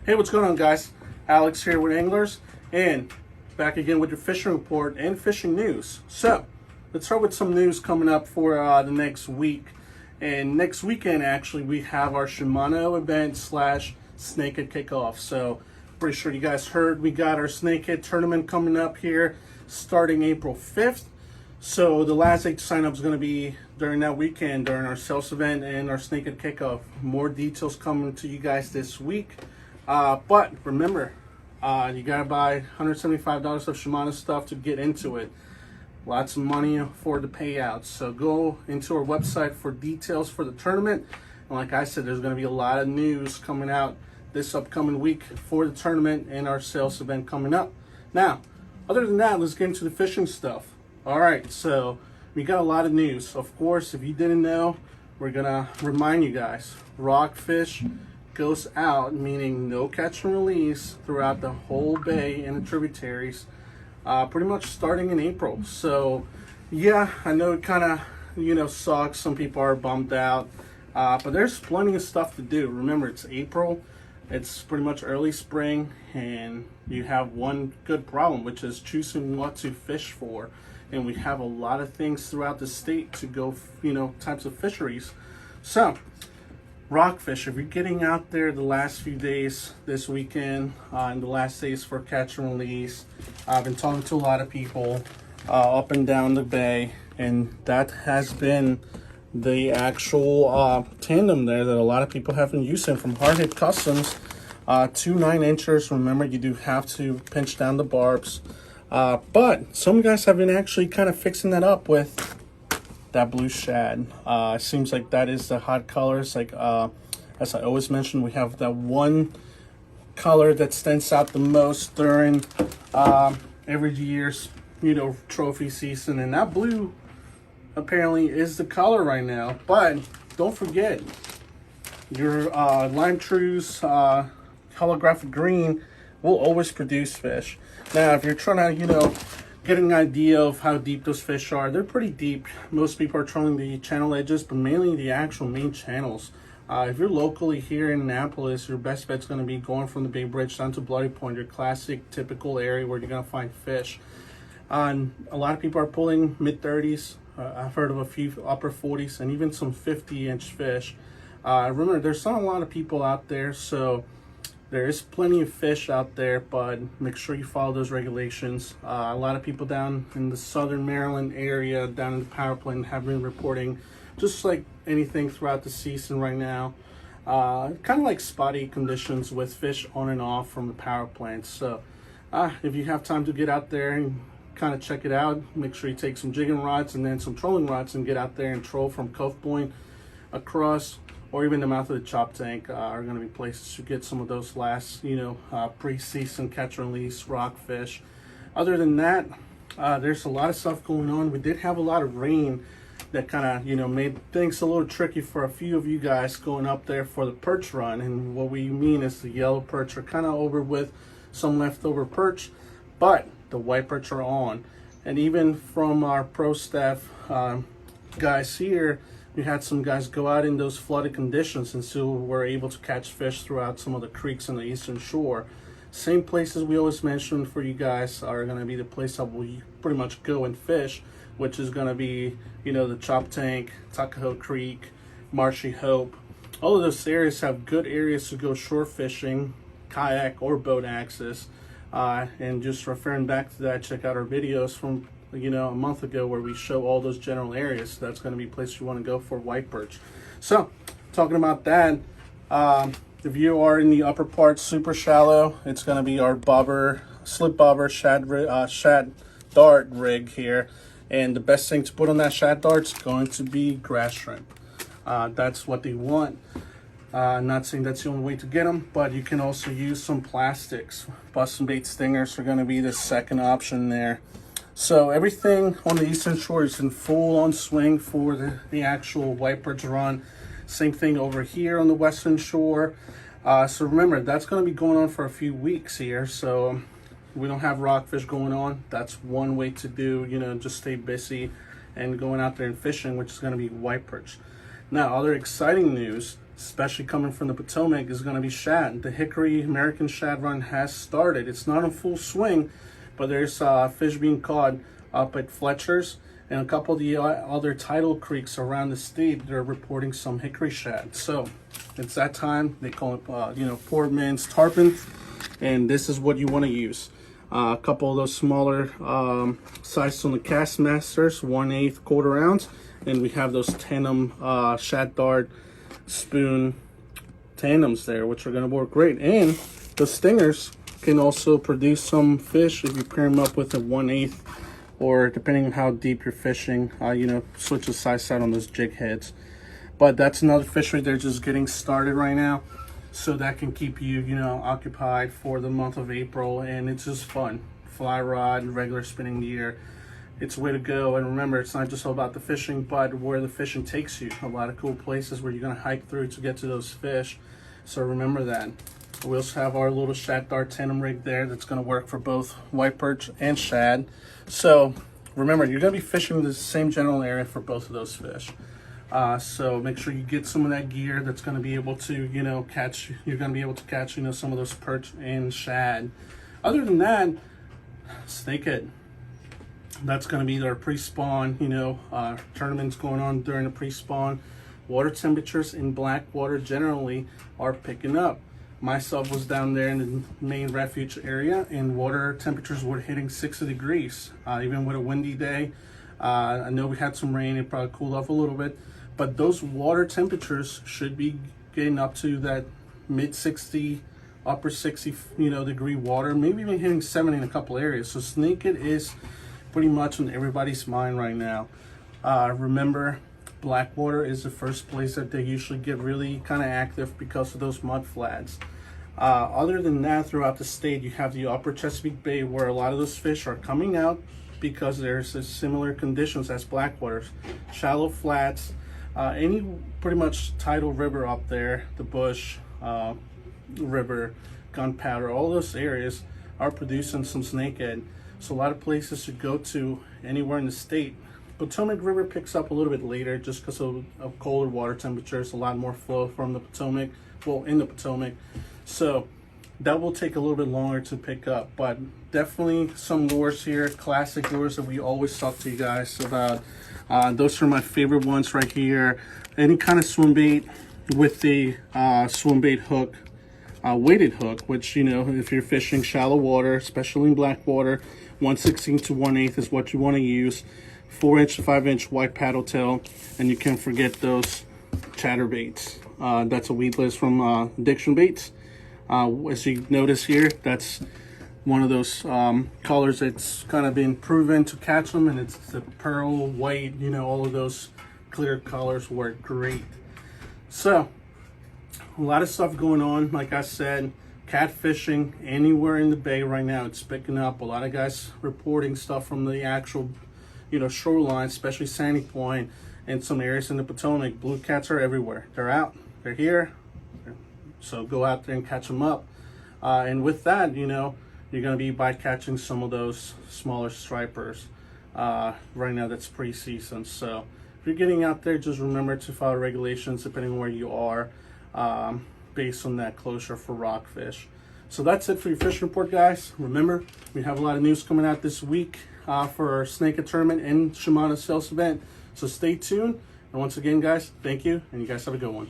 Hey, what's going on, guys? Alex here with Anglers, and back again with your fishing report and fishing news. So, let's start with some news coming up for the next week. And next weekend, actually, we have our Shimano event / Snakehead kickoff. So, pretty sure you guys heard we got our Snakehead tournament coming up here starting April 5th. So the last date to sign up is going to be during that weekend, during our sales event and our Snakehead kickoff. More details coming to you guys this week. But remember, you got to buy $175 of Shimano stuff to get into it. Lots of money for the payouts. So go into our website for details for the tournament. And like I said, there's going to be a lot of news coming out this upcoming week for the tournament and our sales event coming up. Now, other than that, let's get into the fishing stuff. All right, so we got a lot of news. Of course, if you didn't know, we're gonna remind you guys, Rockfish goes out, meaning no catch and release throughout the whole bay and the tributaries, pretty much starting in April. So yeah, I know it kind of, sucks. Some people are bummed out, but there's plenty of stuff to do. Remember, it's April. It's pretty much early spring, and you have one good problem, which is choosing what to fish for. And we have a lot of things throughout the state to go, types of fisheries. So, Rockfish, if you're getting out there the last few days this weekend, and the last days for catch and release, I've been talking to a lot of people up and down the bay, and that has been the actual tandem there that a lot of people have been using, from Hard Hit Customs to 9-inchers. Remember, you do have to pinch down the barbs. But some guys have been actually kind of fixing that up with that blue shad. It seems like that is the hot color. It's like, as I always mention, we have that one color that stands out the most during every year's, trophy season. And that blue apparently is the color right now. But don't forget, your Lime True's holographic green will always produce fish. Now, if you're trying to, get an idea of how deep those fish are, they're pretty deep. Most people are trolling the channel edges, but mainly the actual main channels. If you're locally here in Annapolis, your best bet's going to be going from the Bay Bridge down to Bloody Point, your classic, typical area where you're going to find fish. A lot of people are pulling mid-30s. I've heard of a few upper 40s and even some 50-inch fish. Remember, there's not a lot of people out there, so there is plenty of fish out there, but make sure you follow those regulations. A lot of people down in the southern Maryland area, down in the power plant, have been reporting, just like anything throughout the season right now, kind of like spotty conditions with fish on and off from the power plants. So if you have time to get out there and kind of check it out, make sure you take some jigging rods and then some trolling rods and get out there and troll from Cove Point across, or even the mouth of the chop tank are going to be places to get some of those last, pre-season catch and release rockfish. Other than that, there's a lot of stuff going on. We did have a lot of rain that kind of, made things a little tricky for a few of you guys going up there for the perch run. And what we mean is the yellow perch are kind of over with some leftover perch, but the white perch are on. And even from our pro staff guys here, we had some guys go out in those flooded conditions and still were able to catch fish throughout some of the creeks on the eastern shore. Same places we always mention for you guys are going to be the place that we pretty much go and fish, which is going to be, the Chop Tank, Tuckahoe Creek, Marshy Hope. All of those areas have good areas to go shore fishing, kayak or boat access. And just referring back to that, check out our videos from a month ago where we show all those general areas. That's going to be a place you want to go for white perch. So, talking about that, if you are in the upper part, super shallow, it's going to be our slip bobber shad dart rig here. And the best thing to put on that shad dart is going to be grass shrimp. That's what they want. Not saying that's the only way to get them, but you can also use some plastics. Bust and bait stingers are going to be the second option there. So everything on the eastern shore is in full on swing for the actual white perch run. Same thing over here on the western shore. So remember, that's going to be going on for a few weeks here. So we don't have rockfish going on. That's one way to do, just stay busy and going out there and fishing, which is going to be white perch. Now, other exciting news, especially coming from the Potomac, is going to be shad. The Hickory American shad run has started. It's not in full swing, but there's fish being caught up at Fletcher's and a couple of the other tidal creeks around the state. They're reporting some hickory shad. So it's that time. They call it, poor man's tarpon, and this is what you want to use. A couple of those smaller sizes on the Castmasters, 1/8 quarter ounce, and we have those tandem shad dart spoon tandems there, which are going to work great. And the stingers can also produce some fish if you pair them up with a 1/8, or depending on how deep you're fishing, switch the size out on those jig heads. But that's another fishery they're just getting started right now, so that can keep you, occupied for the month of April, and it's just fun. Fly rod, regular spinning gear, it's a way to go. And remember, it's not just all about the fishing, but where the fishing takes you. A lot of cool places where you're gonna hike through to get to those fish. So remember that. We also have our little shad dart tandem rig there that's gonna work for both white perch and shad. So remember, you're gonna be fishing the same general area for both of those fish. So make sure you get some of that gear that's going to be able to, catch. You're going to be able to catch, some of those perch and shad. Other than that, snakehead. That's going to be their pre-spawn. Tournaments going on during the pre-spawn. Water temperatures in Blackwater generally are picking up. Myself was down there in the main refuge area, and water temperatures were hitting 60 degrees, even with a windy day. I know we had some rain. It probably cooled off a little bit. But those water temperatures should be getting up to that mid 60, upper 60, degree water, maybe even hitting 70 in a couple areas. So snakehead is pretty much on everybody's mind right now. Remember, Blackwater is the first place that they usually get really kind of active because of those mud flats. Other than that, throughout the state, you have the upper Chesapeake Bay where a lot of those fish are coming out because there's similar conditions as Blackwater's. Shallow flats, any pretty much tidal river up there, the Bush River, Gunpowder, all those areas are producing some snakehead. So a lot of places to go to anywhere in the state. Potomac River picks up a little bit later just because of colder water temperatures, a lot more flow from the Potomac, in the Potomac. So that will take a little bit longer to pick up, but definitely some lures here, classic lures that we always talk to you guys about. Those are my favorite ones right here. Any kind of swim bait with the swim bait hook, weighted hook, which, if you're fishing shallow water, especially in Blackwater, 1/16 to 1/8 is what you want to use. 4-inch to 5-inch white paddle tail, and you can't forget those chatterbaits. That's a weedless from Addiction Baits. As you notice here, that's one of those colors that's kind of been proven to catch them, and it's the pearl white, all of those clear colors work great. So a lot of stuff going on. Like I said, catfishing anywhere in the bay right now, it's picking up. A lot of guys reporting stuff from the actual shoreline, especially Sandy Point and some areas in the Potomac. Blue cats are everywhere. They're out, they're here, so go out there and catch them up. And with that, you're going to be bycatching some of those smaller stripers. Right now that's pre-season. So if you're getting out there, just remember to follow regulations depending on where you are, based on that closure for rockfish. So that's it for your fishing report, guys. Remember, we have a lot of news coming out this week for our Snakehead tournament and Shimano sales event. So stay tuned. And once again, guys, thank you, and you guys have a good one.